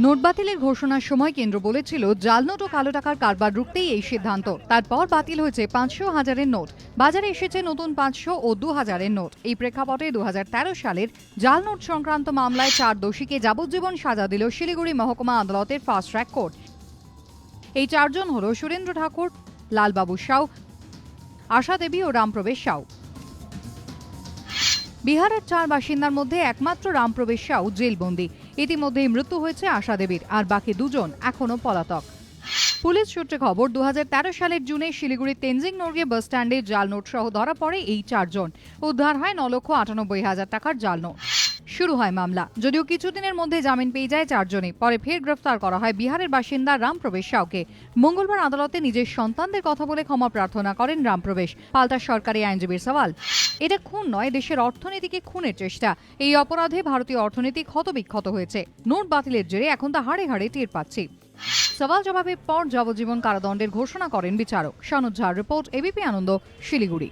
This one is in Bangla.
নোট বাতিলের ঘোষণার সময় কেন্দ্র বলেছিল জাল নোট ও কালো টাকার কারবার রুখতেই এই সিদ্ধান্ত। তারপর বাতিল হয়েছে 500, 1000-এর নোট। বাজারে এসেছে নতুন 500 ও 2000-এর নোট। এই প্রেক্ষাপটে 2013 সালের জাল নোট সংক্রান্ত মামলায় 4 দোষীকে যাবজ্জীবন সাজা দিল শিলিগুড়ি মহকুমা আদালতের ফাস্ট ট্র্যাক কোর্ট। এই 4 জন হল সুরেন্দ্র ঠাকুর, লালবাবু সাউ, আশা দেবী ও রামপ্রবেশ সাউ। বিহারের 4 বাসিন্দার মধ্যে একমাত্র রামপ্রবেশ সাউ জেলবন্দি। ইতিমধ্যেই মৃত্যু হয়েছে আশা দেবীর, আর বাকি 2 জন এখনো পলাতক। পুলিশ সূত্রে খবর, 2013 সালের জুনে শিলিগুড়ির তেনজিং নর্গে বাস স্ট্যান্ডে জাল নোট সহ ধরা পড়ে এই 4 জন। উদ্ধার হয় 9,98,000 টাকার জাল নোট। শুরু হয় মামলা। যদিও কিছুদিনের মধ্যে জামিন পেয়ে যায় 4 জনই। পরে ফের গ্রেফতার করা হয় বিহারের বাসিন্দা রামপ্রবেশ সাউকে। মঙ্গলবার আদালতে নিজের সন্তানদের কথা বলে ক্ষমা প্রার্থনা করেন রামপ্রবেশ। পাল্টা সরকারি আইনজীবীর সওয়াল, এটা খুন নয়, দেশের অর্থনীতিকে খুনের চেষ্টা। এই অপরাধে ভারতীয় অর্থনীতি ক্ষতবিক্ষত হয়েছে। নোট বাতিলের জেরে এখন তা হাড়ে হাড়ে টের পাচ্ছি। সওয়াল জবাবের পর যাবজ্জীবন কারাদণ্ডের ঘোষণা করেন বিচারক। সনদ ঝার রিপোর্ট, এবিপি আনন্দ, শিলিগুড়ি।